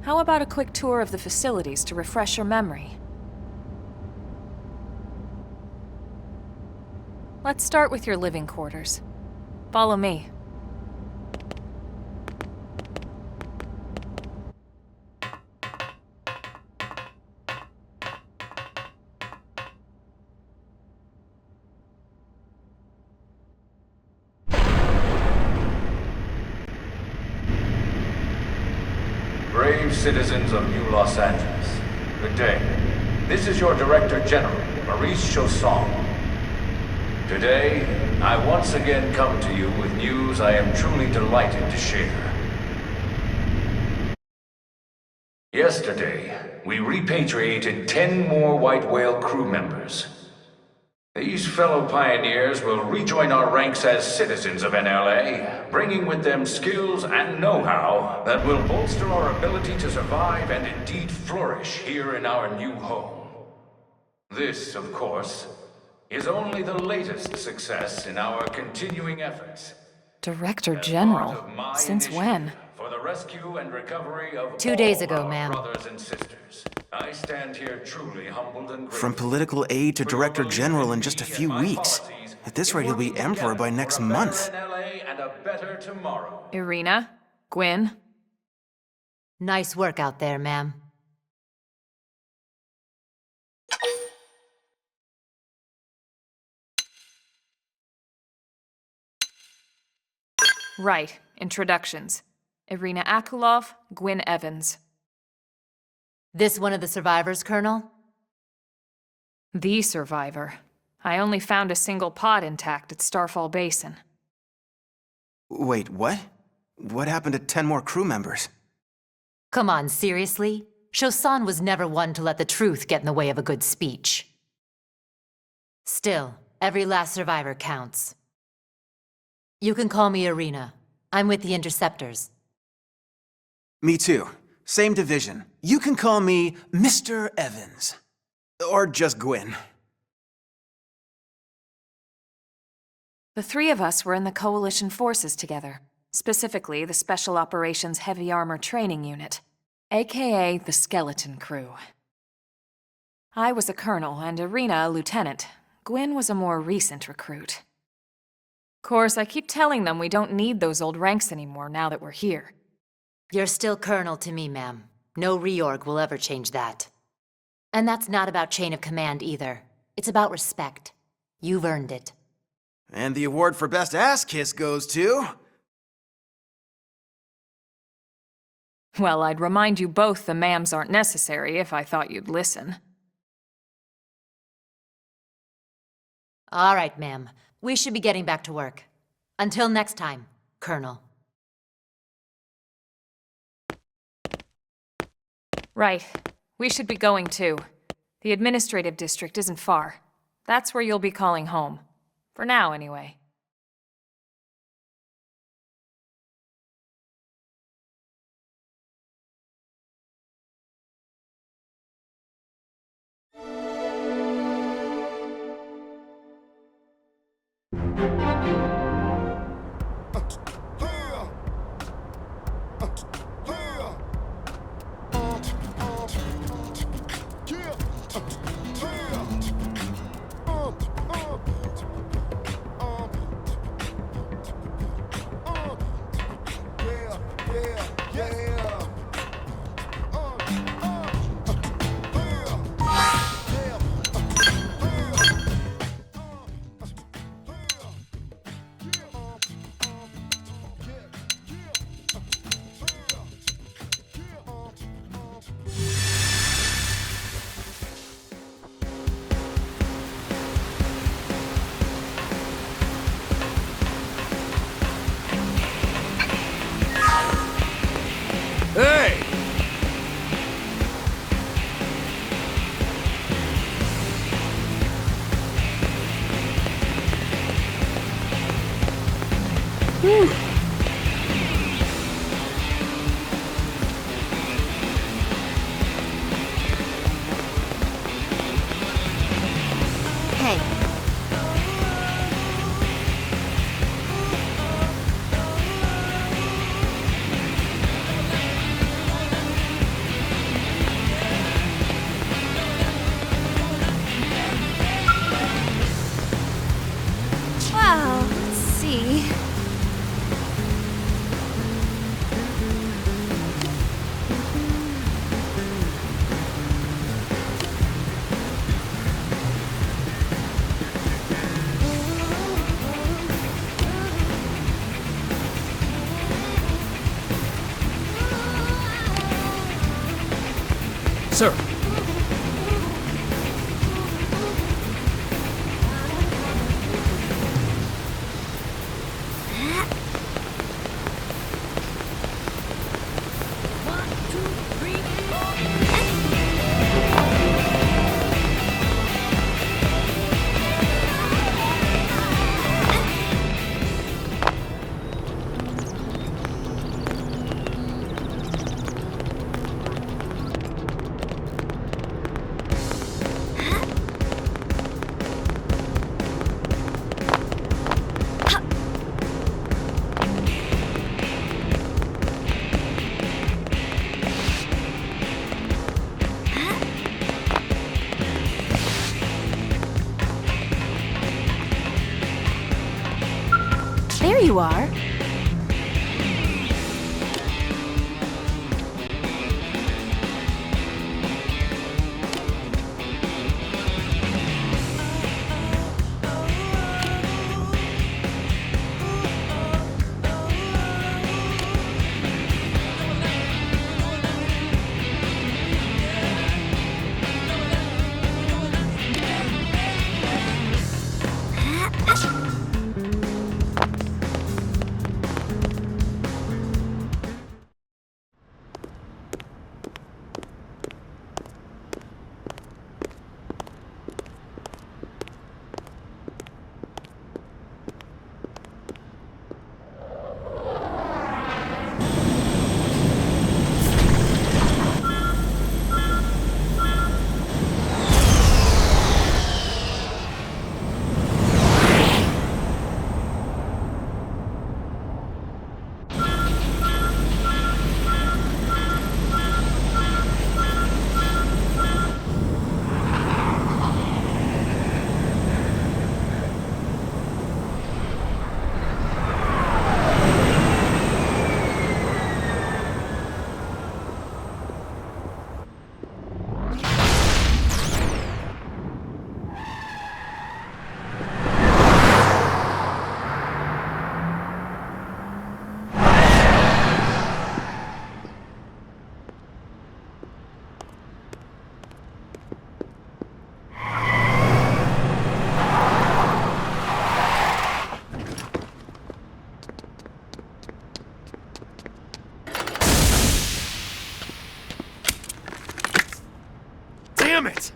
How about a quick tour of the facilities to refresh your memory? Let's start with your living quarters. Follow me. Brave citizens of New Los Angeles, good day. This is your Director General, Maurice Chausson. Today, I once again come to you with news I am truly delighted to share. Yesterday, we repatriated 10 more White Whale crew members. These fellow pioneers will rejoin our ranks as citizens of NLA, bringing with them skills and know-how that will bolster our ability to survive and indeed flourish here in our new home. This, of course, is only the latest success in our continuing efforts. Director General? Since when? For the rescue and recovery of 2 days all ago, our ma'am. brothers and sisters. I stand here truly humbled and grateful. From political aide to director general in just a few weeks. At this rate, he'll be emperor by next month. And a better tomorrow. Irina? Gwyn? Nice work out there, ma'am. Right. Introductions. Irina Akulov, Gwyn Evans. This one of the survivors, Colonel? The survivor. I only found a single pod intact at Starfall Basin. Wait, what? What happened to 10 more crew members? Come on, seriously? Chausson was never one to let the truth get in the way of a good speech. Still, every last survivor counts. You can call me Irina. I'm with the Interceptors. Me too. Same division. You can call me Mr. Evans. Or just Gwyn. The three of us were in the Coalition forces together, specifically the Special Operations Heavy Armor Training Unit, aka the Skeleton Crew. I was a colonel and Irina a lieutenant. Gwyn was a more recent recruit. Of course, I keep telling them we don't need those old ranks anymore now that we're here. You're still Colonel to me, ma'am. No reorg will ever change that. And that's not about chain of command either. It's about respect. You've earned it. And the award for best ass kiss goes to... Well, I'd remind you both the ma'ams aren't necessary if I thought you'd listen. All right, ma'am. We should be getting back to work. Until next time, Colonel. Right. We should be going too. The administrative district isn't far. That's where you'll be calling home. For now, anyway. Hey! Hey. Sir. There you are. Damn it!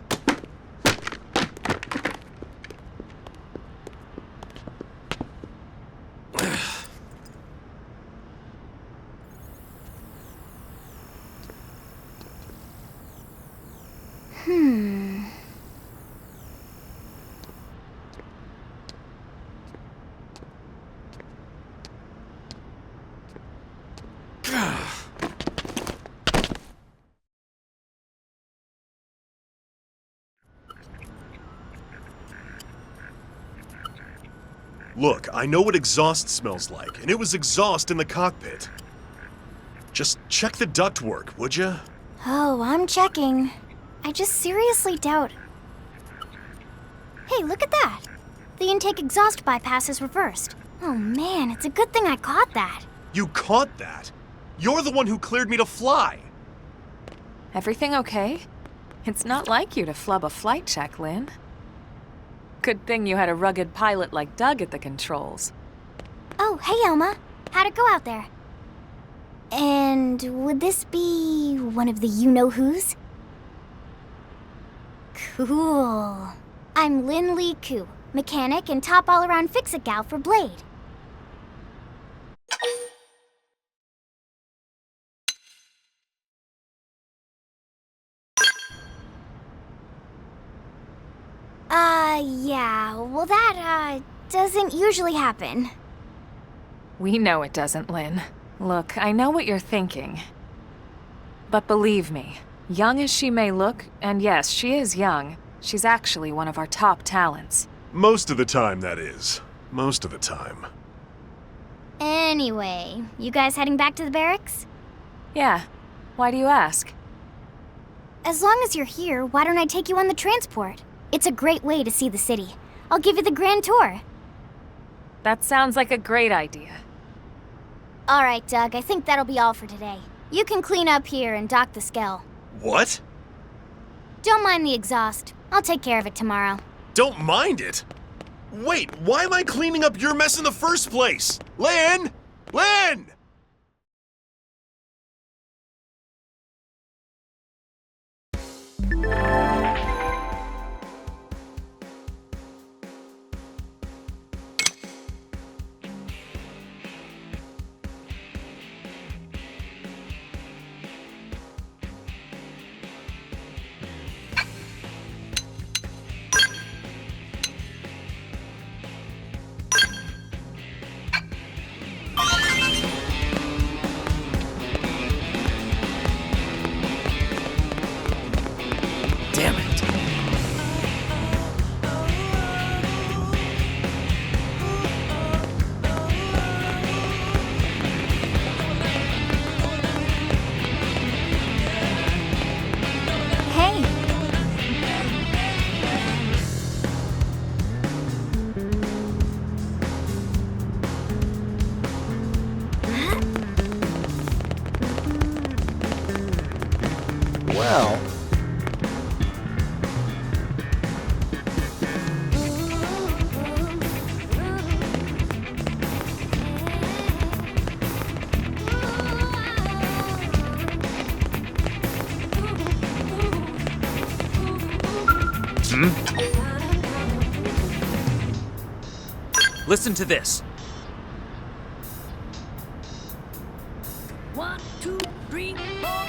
Look, I know what exhaust smells like, and it was exhaust in the cockpit. Just check the ductwork, would you? Oh, I'm checking. I just seriously doubt... Hey, look at that! The intake exhaust bypass is reversed. Oh man, it's a good thing I caught that. You caught that? You're the one who cleared me to fly! Everything okay? It's not like you to flub a flight check, Lin. Good thing you had a rugged pilot like Doug at the controls. Oh, hey Elma. How'd it go out there? And would this be one of the you-know-whos? Cool. I'm Lin Lee Koo, mechanic and top all-around fix-it gal for Blade. Yeah, well that, doesn't usually happen. We know it doesn't, Lin. Look, I know what you're thinking. But believe me, young as she may look, and yes, she is young, she's actually one of our top talents. Most of the time, that is. Most of the time. Anyway, you guys heading back to the barracks? Yeah. Why do you ask? As long as you're here, why don't I take you on the transport? It's a great way to see the city. I'll give you the grand tour. That sounds like a great idea. All right, Doug, I think that'll be all for today. You can clean up here and dock the Skell. What? Don't mind the exhaust. I'll take care of it tomorrow. Don't mind it? Wait, why am I cleaning up your mess in the first place? Lin! Lin! Damn it. Hey. Well... Listen to this. One, two, three, four.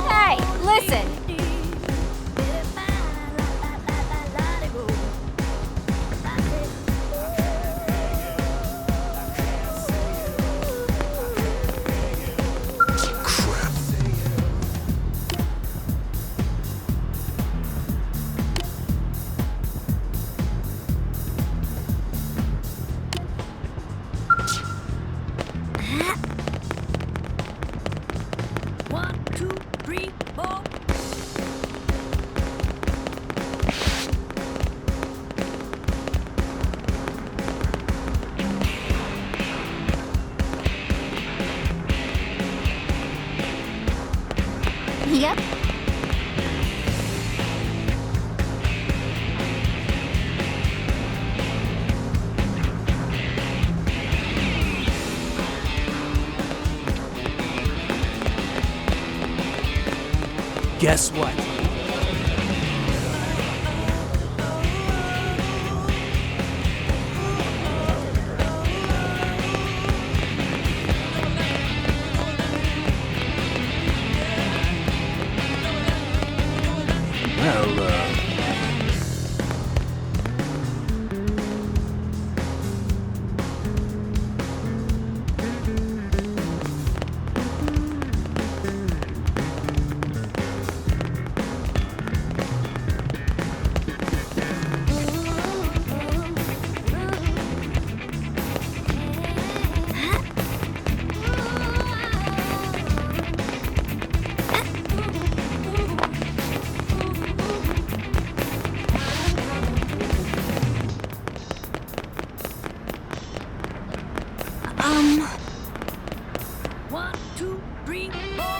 Hey, listen. Crap. One, two, three, four. Yep. Guess what? Well, One, two, three, four.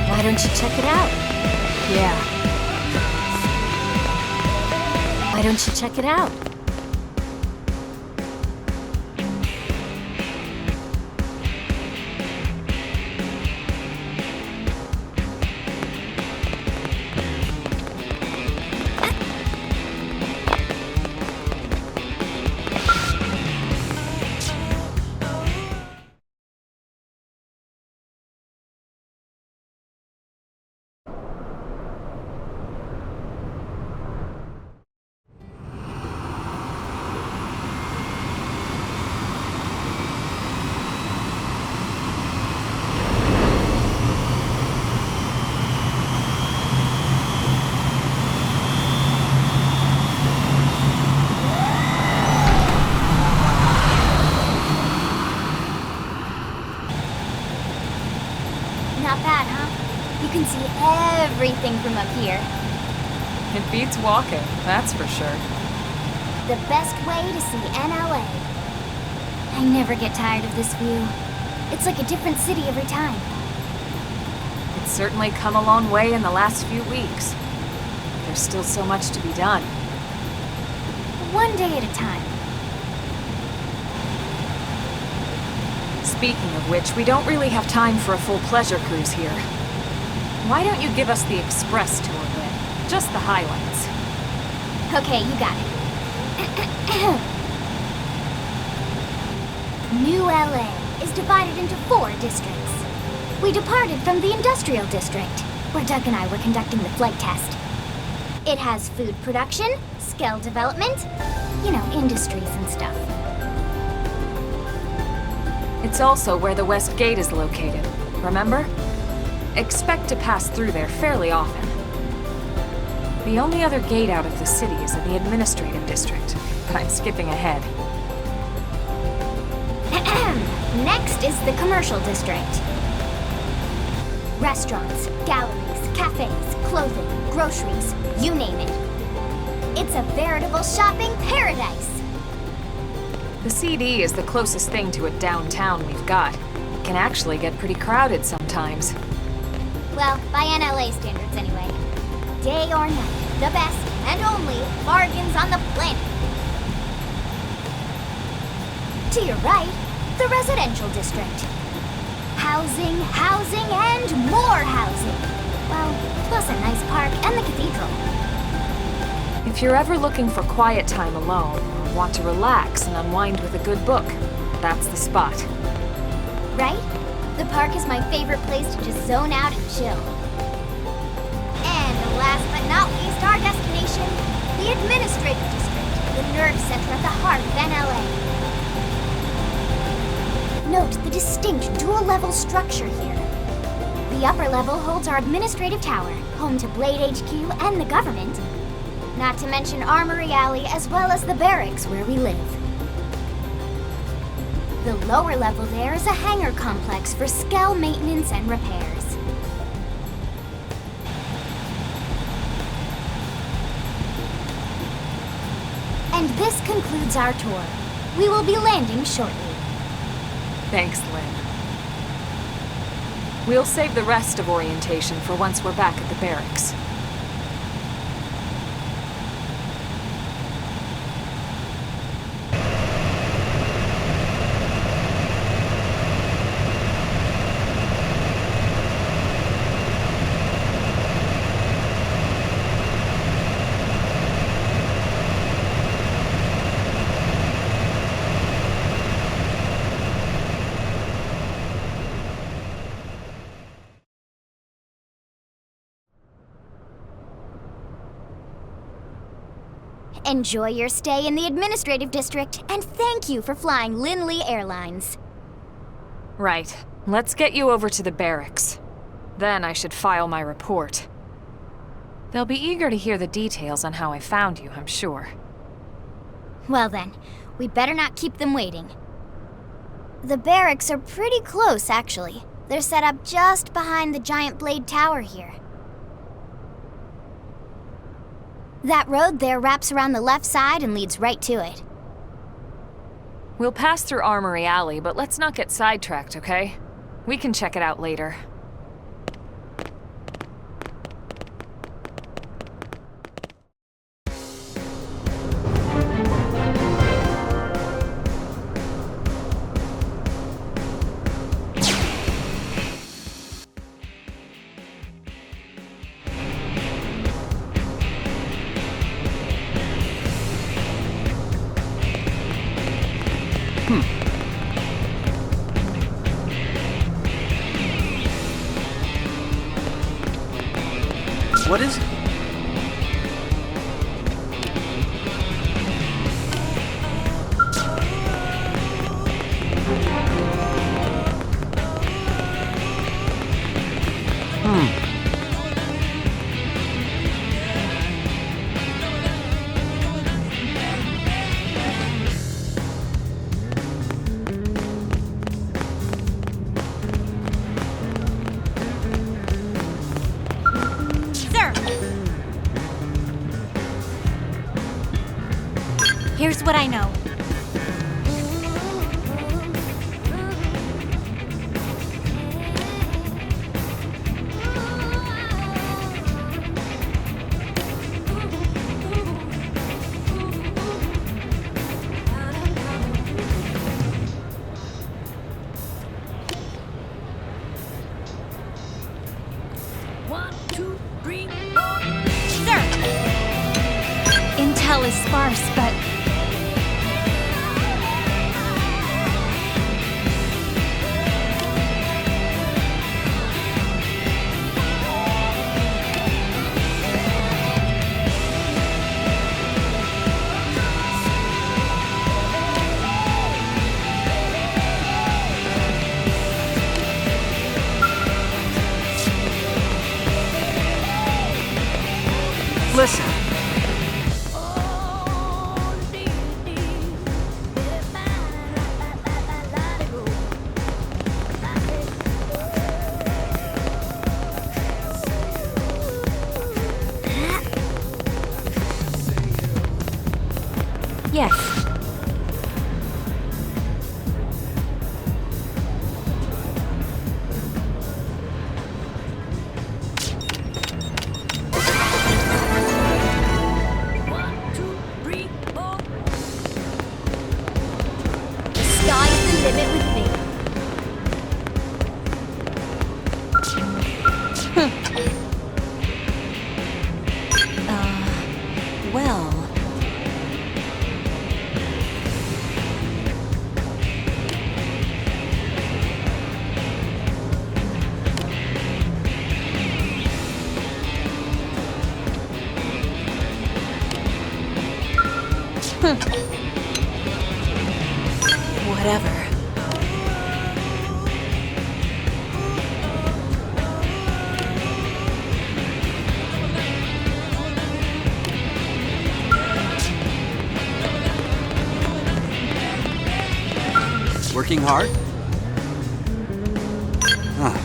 Why don't you check it out? Yeah. Why don't you check it out? everything from up here. It beats walking, that's for sure. The best way to see NLA. I never get tired of this view. It's like a different city every time. It's certainly come a long way in the last few weeks. There's still so much to be done. One day at a time. Speaking of which, we don't really have time for a full pleasure cruise here. Why don't you give us the express tour then? Just the highlights. Okay, you got it. New LA is divided into 4 districts. We departed from the industrial district, where Doug and I were conducting the flight test. It has food production, skill development, you know, industries and stuff. It's also where the West Gate is located, remember? Expect to pass through there fairly often. The only other gate out of the city is in the administrative district, but I'm skipping ahead. Next is the commercial district. Restaurants, galleries, cafes, clothing, groceries, you name it. It's a veritable shopping paradise. The CD is the closest thing to a downtown we've got. It can actually get pretty crowded sometimes. Well, by NLA standards anyway. Day or night, the best and only bargains on the planet. To your right, the residential district. Housing, housing, and more housing. Well, plus a nice park and the cathedral. If you're ever looking for quiet time alone, or want to relax and unwind with a good book, that's the spot. Right? The park is my favorite place to just zone out and chill. And last but not least, our destination, the administrative district, the nerve center at the heart of NLA. Note the distinct dual-level structure here. The upper level holds our administrative tower, home to Blade HQ and the government. Not to mention Armory Alley as well as the barracks where we live. The lower level there is a hangar complex for Skell maintenance and repairs. And this concludes our tour. We will be landing shortly. Thanks, Lin. We'll save the rest of orientation for once we're back at the barracks. Enjoy your stay in the administrative district, and thank you for flying Linley Airlines. Right. Let's get you over to the barracks. Then I should file my report. They'll be eager to hear the details on how I found you, I'm sure. Well then, we better not keep them waiting. The barracks are pretty close, actually. They're set up just behind the giant blade tower here. That road there wraps around the left side and leads right to it. We'll pass through Armory Alley, but let's not get sidetracked, okay? We can check it out later. What is it? what I know. One, two, three, four. Sir! Intel is sparse, but... Listen. Yes. One, two, three, four. The sky's the limit with me. Well... Whatever. Working hard? Huh.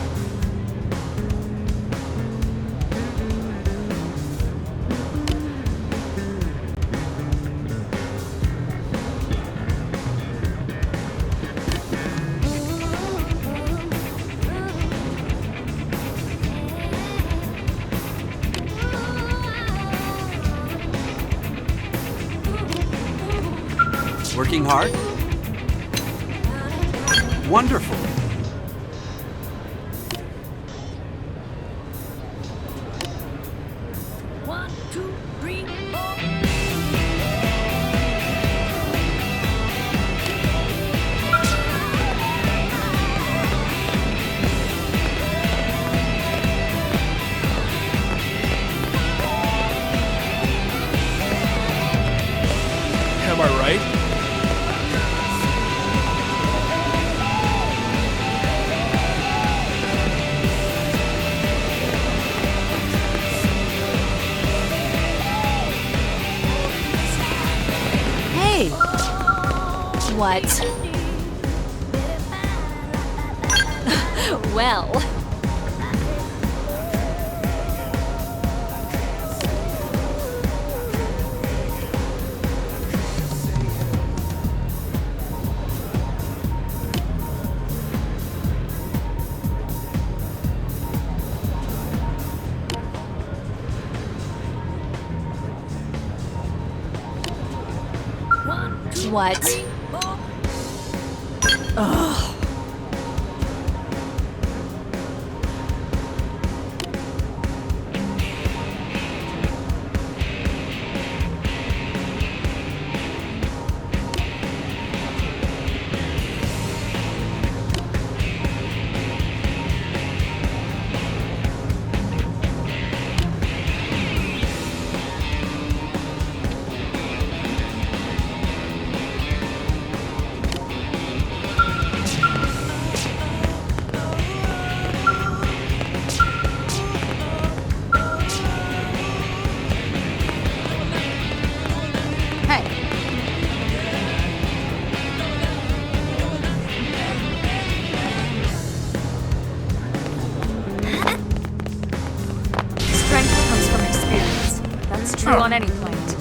Working hard? Wonderful. One, two, three, four. Am I right? Hey! What? Well... One, two, What? three, four. Ugh. True on any planet.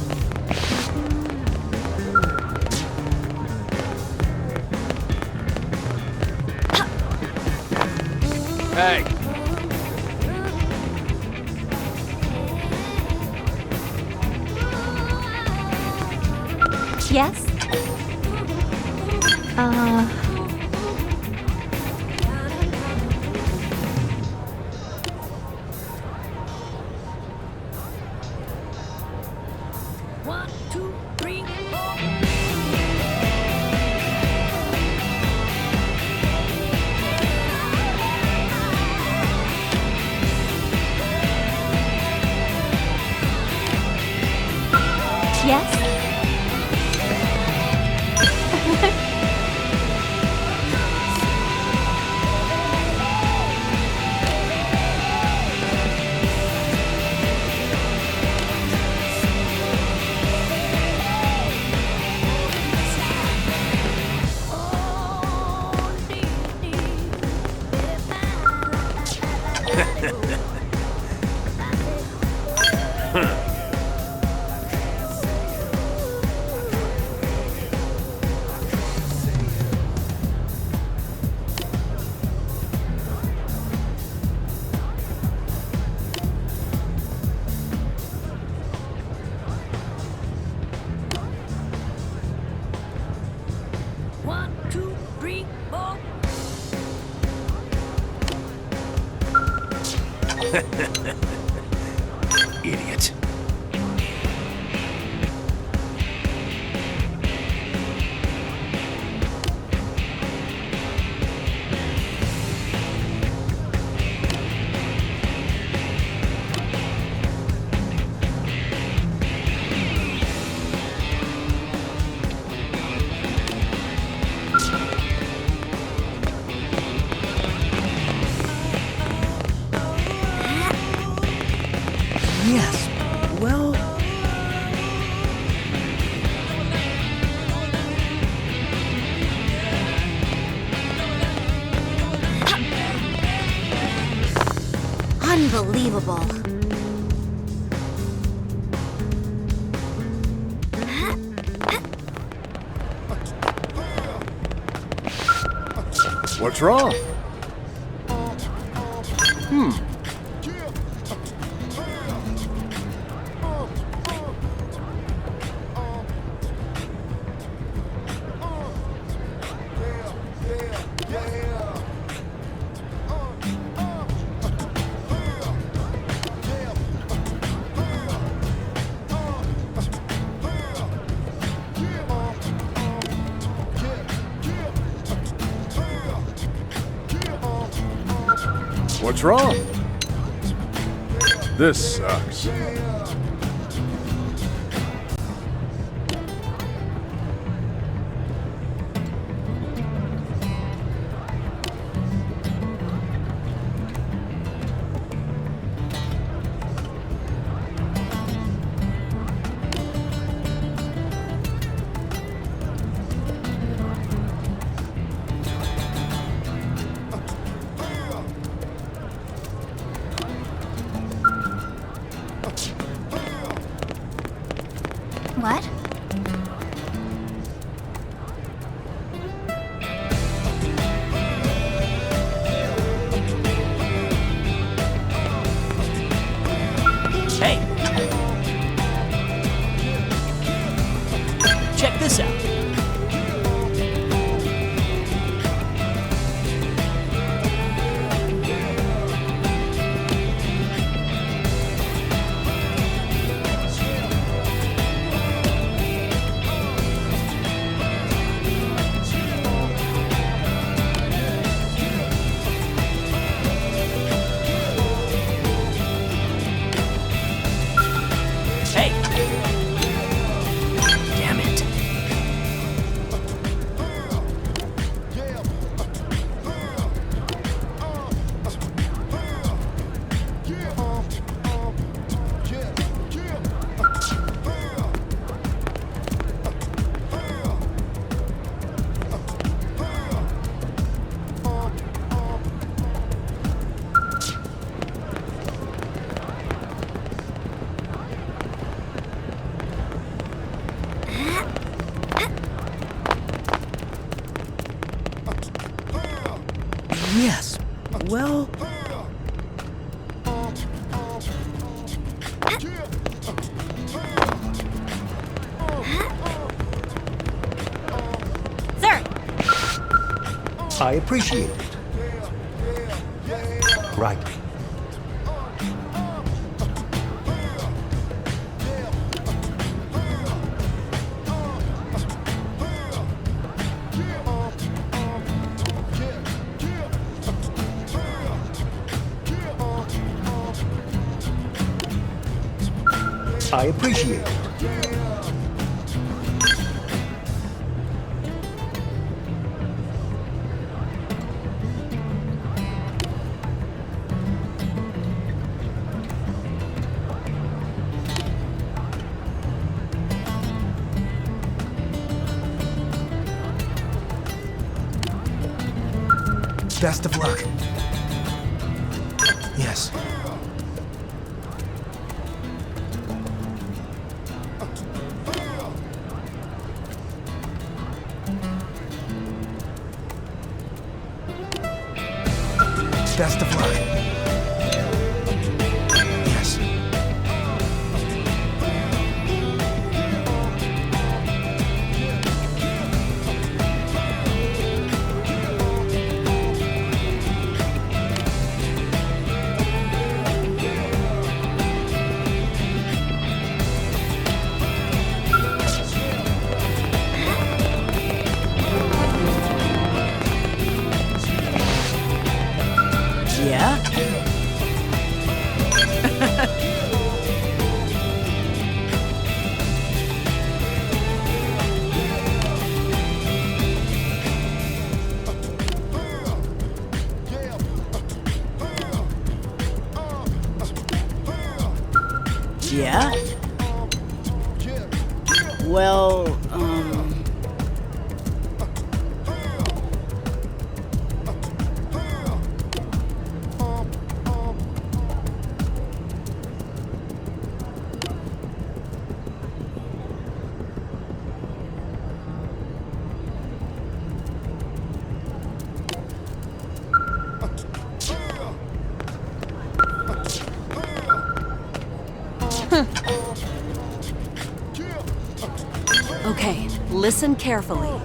Hey, Yes? One, two, three, four. Yes? One, two, three, four. Idiot. Yes. Well... Unbelievable. What's wrong? What's wrong? This sucks. What? hey. Check this out. Hey. Damn it. Yes. well... Sir! I appreciate it. Right. I appreciate it. Best of luck. Yes. Best of luck. Yes. Yeah? Yeah? Well, okay, listen carefully.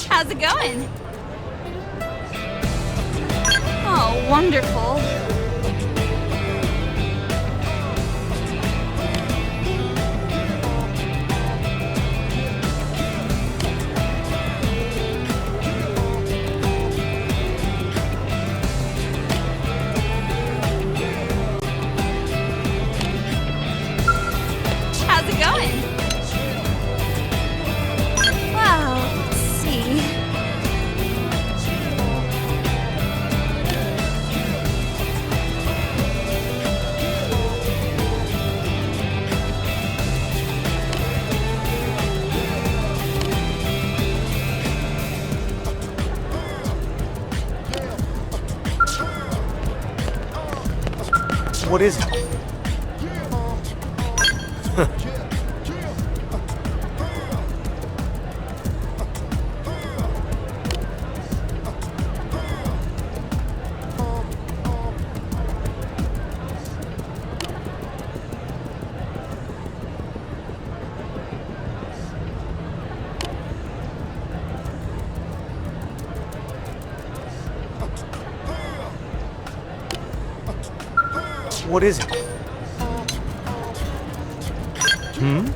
How's it going? Oh, wonderful. How's it going? Wow, let's see. What is it? What is it? Hmm?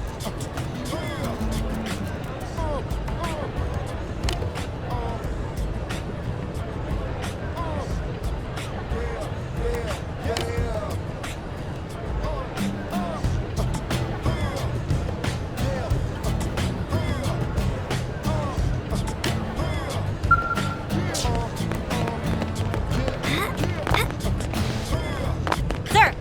Sir!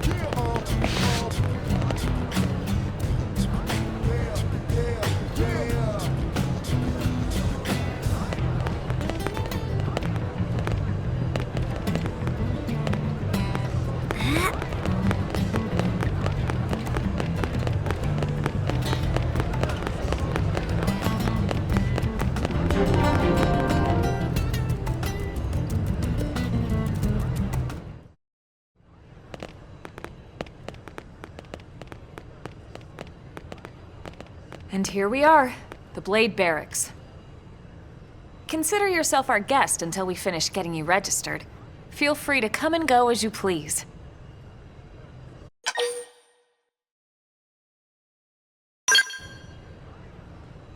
And here we are, the Blade Barracks. Consider yourself our guest until we finish getting you registered. Feel free to come and go as you please.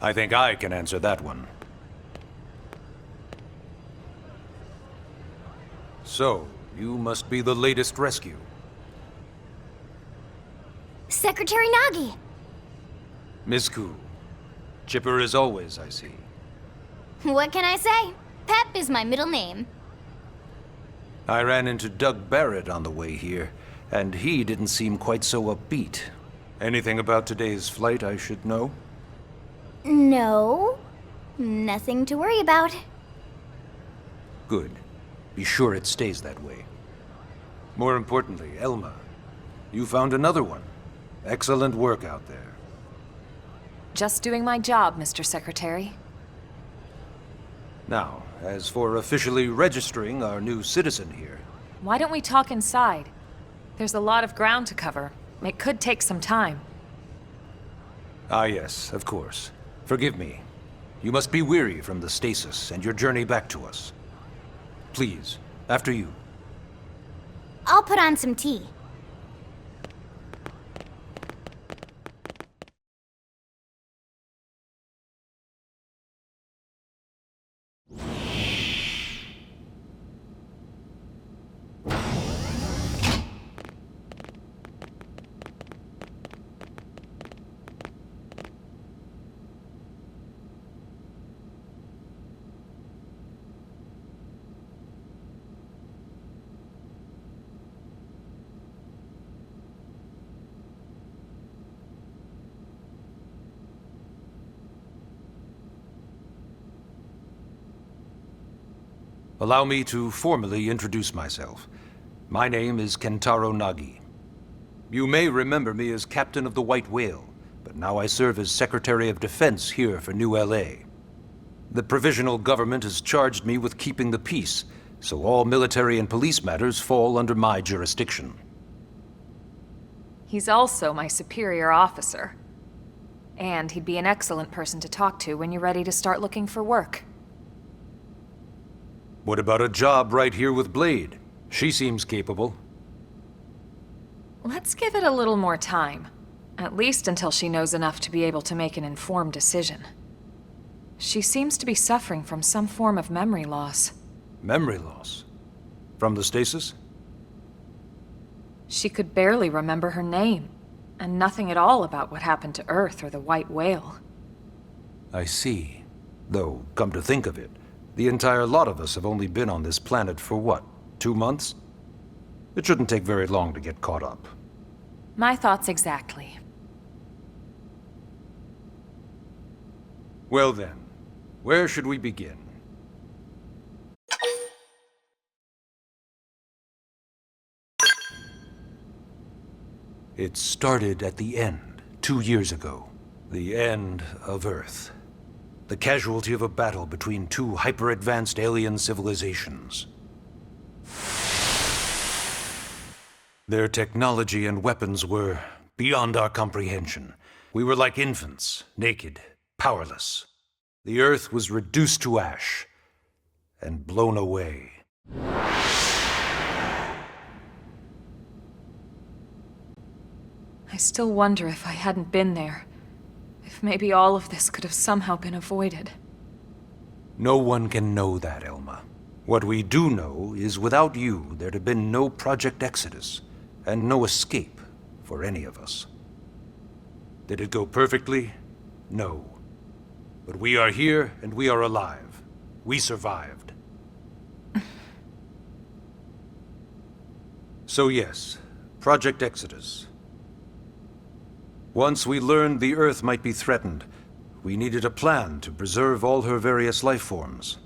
I think I can answer that one. So, you must be the latest rescue. Secretary Nagi! Ms. Koo. Chipper as always, I see. What can I say? Pep is my middle name. I ran into Doug Barrett on the way here, and he didn't seem quite so upbeat. Anything about today's flight I should know? No. Nothing to worry about. Good. Be sure it stays that way. More importantly, Elma, you found another one. Excellent work out there. Just doing my job, Mr. Secretary. Now, as for officially registering our new citizen here, Why don't we talk inside? There's a lot of ground to cover. It could take some time. Ah yes, of course. Forgive me. You must be weary from the stasis and your journey back to us. Please, after you. I'll put on some tea. Allow me to formally introduce myself. My name is Kentaro Nagi. You may remember me as Captain of the White Whale, but now I serve as Secretary of Defense here for New LA. The provisional government has charged me with keeping the peace, so all military and police matters fall under my jurisdiction. He's also my superior officer. And he'd be an excellent person to talk to when you're ready to start looking for work. What about a job right here with Blade? She seems capable. Let's give it a little more time. At least until she knows enough to be able to make an informed decision. She seems to be suffering from some form of memory loss. Memory loss? From the stasis? She could barely remember her name, and nothing at all about what happened to Earth or the White Whale. I see. Though, come to think of it, the entire lot of us have only been on this planet for what, 2 months? It shouldn't take very long to get caught up. My thoughts exactly. Well then, where should we begin? It started at the end, 2 years ago. The end of Earth. The casualty of a battle between two hyper-advanced alien civilizations. Their technology and weapons were beyond our comprehension. We were like infants, naked, powerless. The Earth was reduced to ash and blown away. still wonder if I hadn't been there. If maybe all of this could have somehow been avoided. No one can know that, Elma. What we do know is without you, there'd have been no Project Exodus, and no escape for any of us. Did it go perfectly? No. But we are here, and we are alive. We survived. So yes, Project Exodus. Once we learned the Earth might be threatened, we needed a plan to preserve all her various life forms.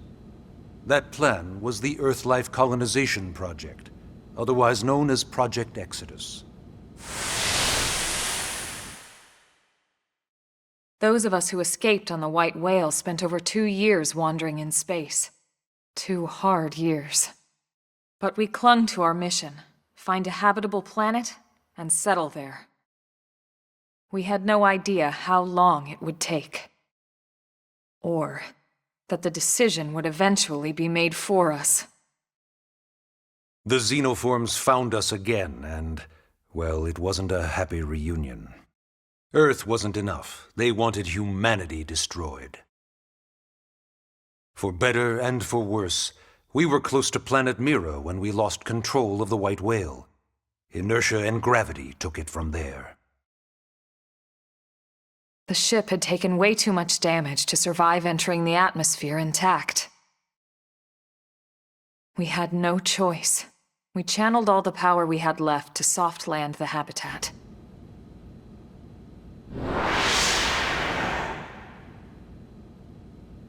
That plan was the Earth Life Colonization Project, otherwise known as Project Exodus. Those of us who escaped on the White Whale spent over 2 years wandering in space. 2 hard years. But we clung to our mission, find a habitable planet, and settle there. We had no idea how long it would take. Or that the decision would eventually be made for us. The xenoforms found us again, and, well, it wasn't a happy reunion. Earth wasn't enough. They wanted humanity destroyed. For better and for worse, we were close to planet Mira when we lost control of the White Whale. Inertia and gravity took it from there. The ship had taken way too much damage to survive entering the atmosphere intact. We had no choice. We channeled all the power we had left to soft land the habitat.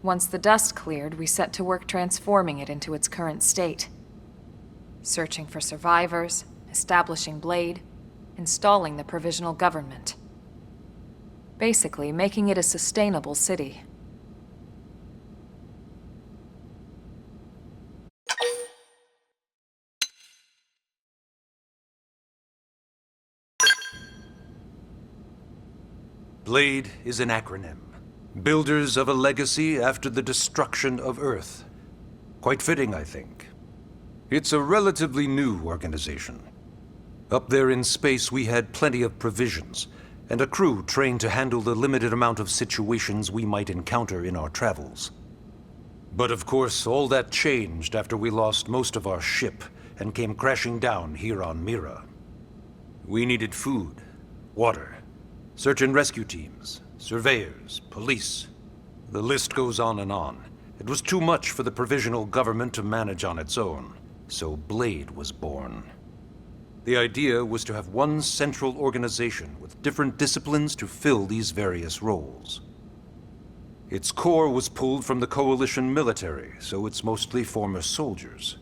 Once the dust cleared, we set to work transforming it into its current state. Searching for survivors, establishing Blade, installing the provisional government. Basically, making it a sustainable city. Blade is an acronym. Builders of a legacy after the destruction of Earth. Quite fitting, I think. It's a relatively new organization. Up there in space, we had plenty of provisions, and a crew trained to handle the limited amount of situations we might encounter in our travels. But of course, all that changed after we lost most of our ship and came crashing down here on Mira. We needed food, water, search and rescue teams, surveyors, police. The list goes on and on. It was too much for the provisional government to manage on its own, so Blade was born. The idea was to have one central organization with different disciplines to fill these various roles. Its core was pulled from the Coalition military, so it's mostly former soldiers.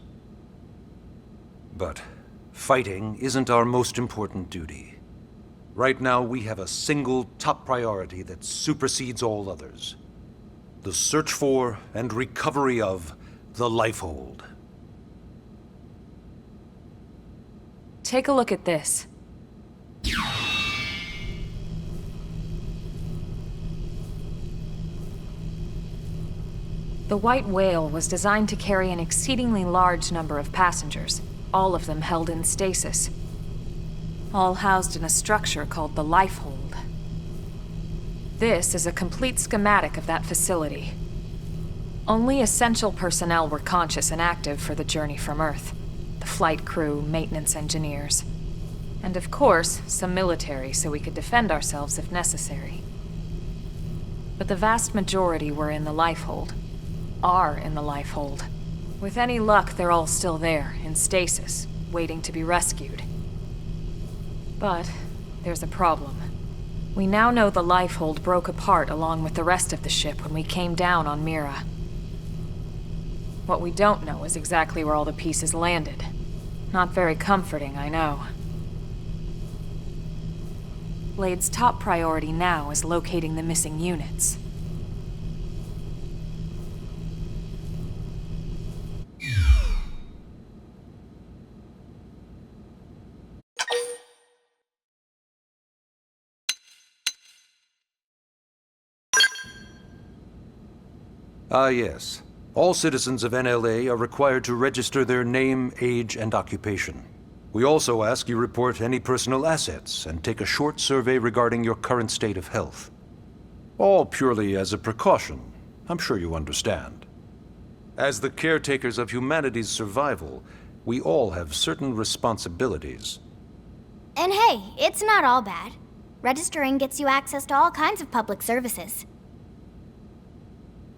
But fighting isn't our most important duty. Right now, we have a single top priority that supersedes all others. The search for and recovery of the Lifehold. Take a look at this. The White Whale was designed to carry an exceedingly large number of passengers, all of them held in stasis. All housed in a structure called the Lifehold. This is a complete schematic of that facility. Only essential personnel were conscious and active for the journey from Earth. The flight crew, maintenance engineers. And of course, some military so we could defend ourselves if necessary. But the vast majority were in the Lifehold. Are in the Lifehold. With any luck, they're all still there, in stasis, waiting to be rescued. But there's a problem. We now know the Lifehold broke apart along with the rest of the ship when we came down on Mira. What we don't know is exactly where all the pieces landed. Not very comforting, I know. Blade's top priority now is locating the missing units. Ah, yes. All citizens of NLA are required to register their name, age, and occupation. We also ask you report any personal assets and take a short survey regarding your current state of health. All purely as a precaution. I'm sure you understand. As the caretakers of humanity's survival, we all have certain responsibilities. And hey, it's not all bad. Registering gets you access to all kinds of public services.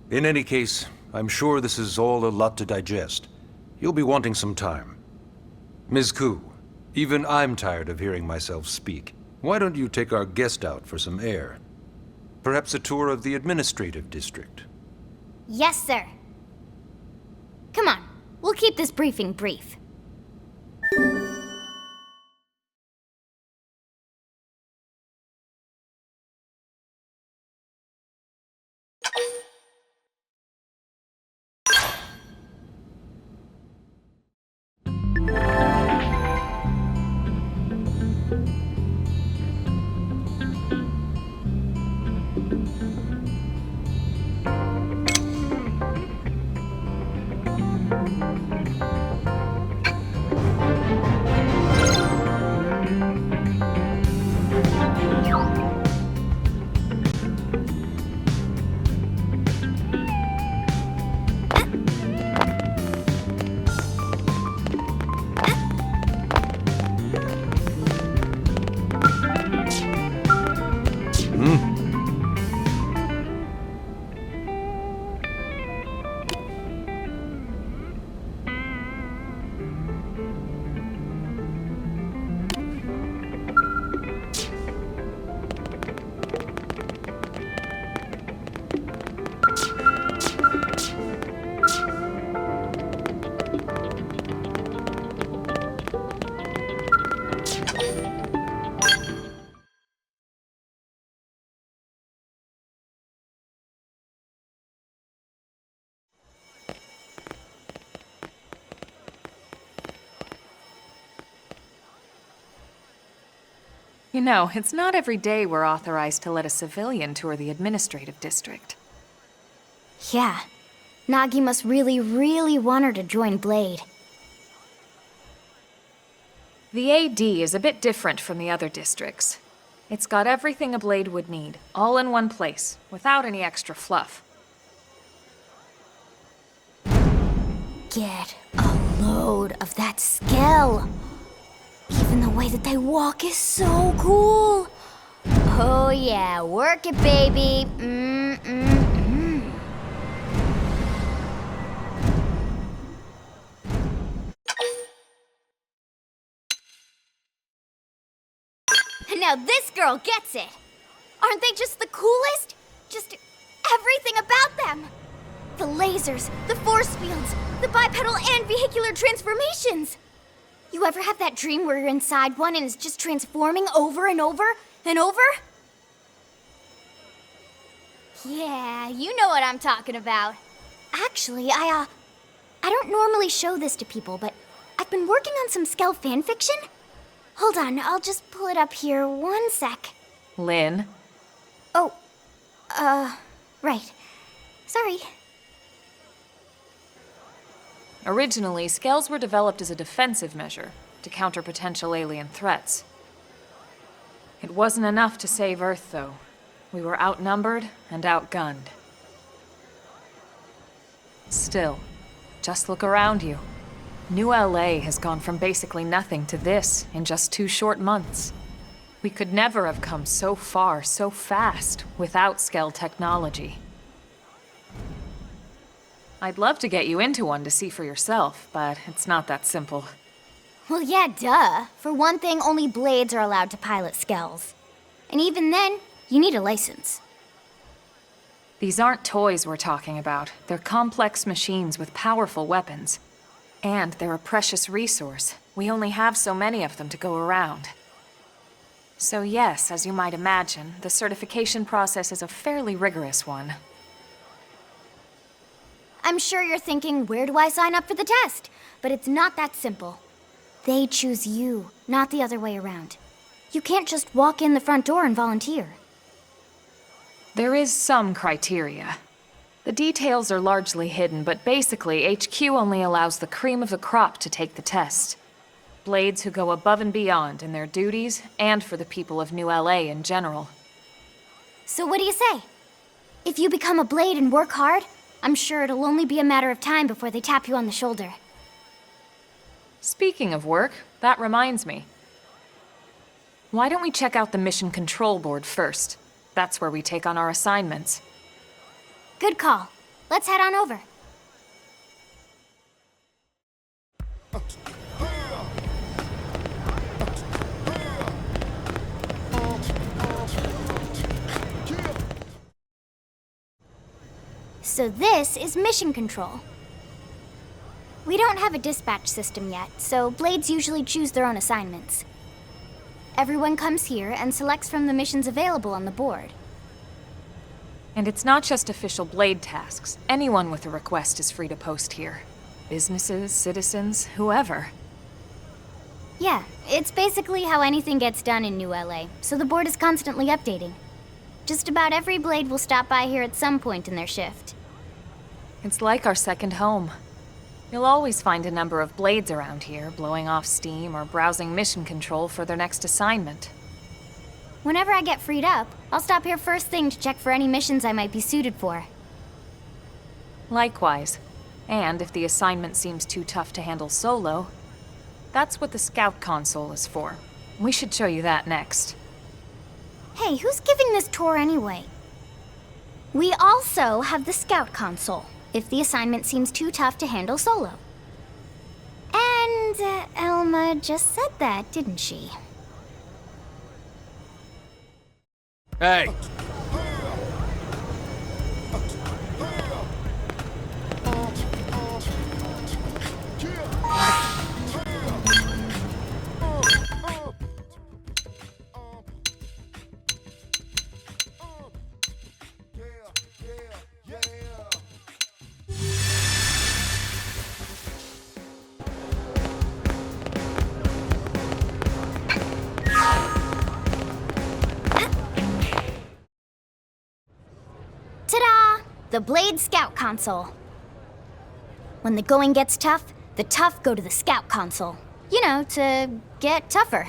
In any case, I'm sure this is all a lot to digest. You'll be wanting some time. Ms. Koo, even I'm tired of hearing myself speak. Why don't you take our guest out for some air? Perhaps a tour of the administrative district. Yes, sir. Come on, we'll keep this briefing brief. You know, it's not every day we're authorized to let a civilian tour the administrative district. Yeah. Nagi must really, really want her to join Blade. The AD is a bit different from the other districts. It's got everything a Blade would need, all in one place, without any extra fluff. Get a load of that skill. Even the way that they walk is so cool. Oh yeah, work it, baby. Now this girl gets it. Aren't they just the coolest? Just everything about them. The lasers, the force fields, the bipedal and vehicular transformations. You ever have that dream where you're inside one and it's just transforming over and over and over? Yeah, you know what I'm talking about. Actually, I don't normally show this to people, but I've been working on some Skell fanfiction. Hold on, I'll just pull it up here 1 sec. Lin? Oh, right. Sorry. Originally, Skells were developed as a defensive measure to counter potential alien threats. It wasn't enough to save Earth, though. We were outnumbered and outgunned. Still, just look around you. New LA has gone from basically nothing to this in just 2 short months. We could never have come so far so fast without Skell technology. I'd love to get you into one to see for yourself, but it's not that simple. Well, yeah, duh. For one thing, only Blades are allowed to pilot Skells. And even then, you need a license. These aren't toys we're talking about. They're complex machines with powerful weapons. And they're a precious resource. We only have so many of them to go around. So yes, as you might imagine, the certification process is a fairly rigorous one. I'm sure you're thinking, where do I sign up for the test? But it's not that simple. They choose you, not the other way around. You can't just walk in the front door and volunteer. There is some criteria. The details are largely hidden, but basically, HQ only allows the cream of the crop to take the test. blades who go above and beyond in their duties and for the people of New LA in general. So what do you say? If you become a blade and work hard, I'm sure it'll only be a matter of time before they tap you on the shoulder. Speaking of work, that reminds me. Why don't we check out the mission control board first? That's where we take on our assignments. Good call. Let's head on over. So this is mission control. We don't have a dispatch system yet, so blades usually choose their own assignments. Everyone comes here and selects from the missions available on the board. And it's not just official blade tasks. Anyone with a request is free to post here. Businesses, citizens, whoever. Yeah, it's basically how anything gets done in New LA, so the board is constantly updating. Just about every blade will stop by here at some point in their shift. It's like our second home. You'll always find a number of blades around here, blowing off steam or browsing mission control for their next assignment. Whenever I get freed up, I'll stop here first thing to check for any missions I might be suited for. Likewise. And if the assignment seems too tough to handle solo, that's what the Scout console is for. We should show you that next. Hey, who's giving this tour anyway? We also have the Scout console, if the assignment seems too tough to handle solo. And Elma just said that, didn't she? Hey! Ta-da! The Blade Scout console. When the going gets tough, the tough go to the Scout console. You know, to get tougher.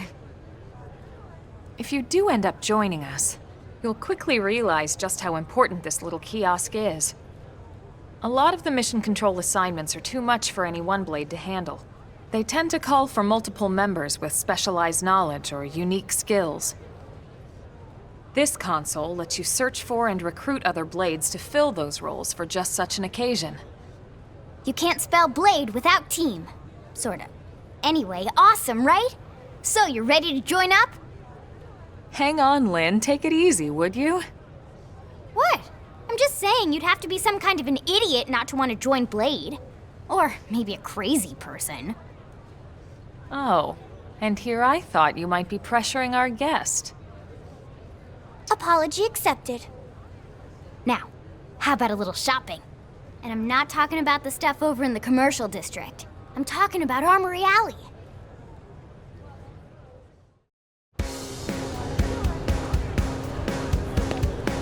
If you do end up joining us, you'll quickly realize just how important this little kiosk is. A lot of the mission control assignments are too much for any one blade to handle. They tend to call for multiple members with specialized knowledge or unique skills. This console lets you search for and recruit other blades to fill those roles for just such an occasion. You can't spell blade without team. Sorta. Anyway, awesome, right? So, you're ready to join up? Hang on, Lin. Take it easy, would you? What? I'm just saying you'd have to be some kind of an idiot not to want to join Blade. Or maybe a crazy person. Oh, and here I thought you might be pressuring our guest. Apology accepted. Now, how about a little shopping? And I'm not talking about the stuff over in the commercial district. I'm talking about Armory Alley.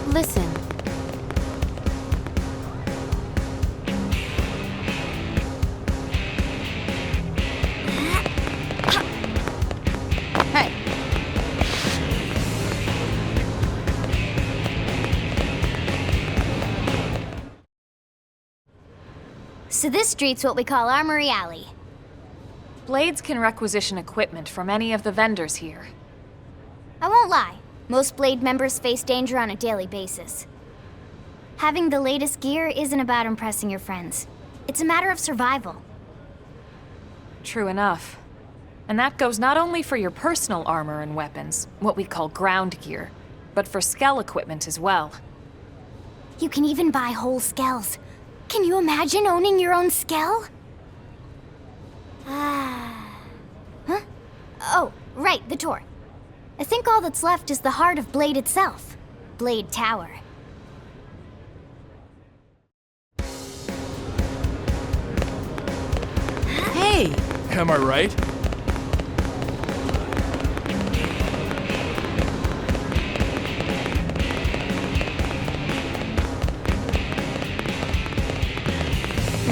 Listen. Hey. So this street's what we call Armory Alley. Blades can requisition equipment from any of the vendors here. I won't lie, most Blade members face danger on a daily basis. Having the latest gear isn't about impressing your friends. It's a matter of survival. True enough. And that goes not only for your personal armor and weapons, what we call ground gear, but for skell equipment as well. You can even buy whole skells. Can you imagine owning your own skell? Huh? Oh, right, the tour. I think all that's left is the heart of Blade itself. Blade Tower. Hey! Am I right?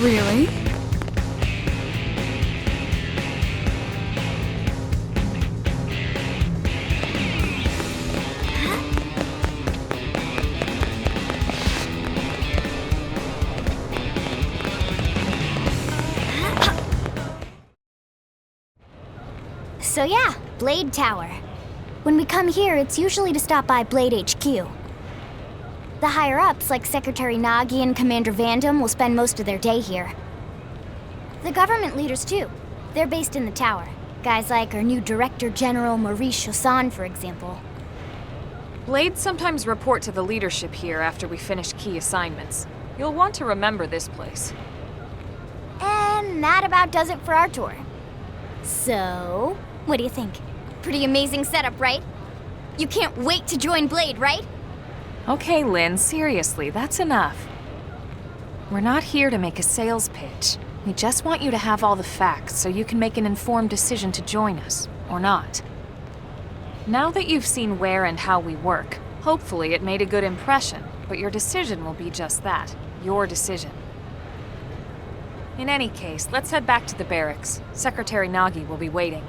Really? So yeah, Blade Tower. When we come here, it's usually to stop by Blade HQ. The higher-ups, like Secretary Nagi and Commander Vandam, will spend most of their day here. The government leaders, too. They're based in the tower. Guys like our new Director General Maurice Chosan, for example. Blades sometimes report to the leadership here after we finish key assignments. You'll want to remember this place. And that about does it for our tour. So, what do you think? Pretty amazing setup, right? You can't wait to join Blade, right? Okay, Lin, seriously, that's enough. We're not here to make a sales pitch. We just want you to have all the facts so you can make an informed decision to join us, or not. Now that you've seen where and how we work, hopefully it made a good impression, but your decision will be just that, your decision. In any case, let's head back to the barracks. Secretary Nagi will be waiting.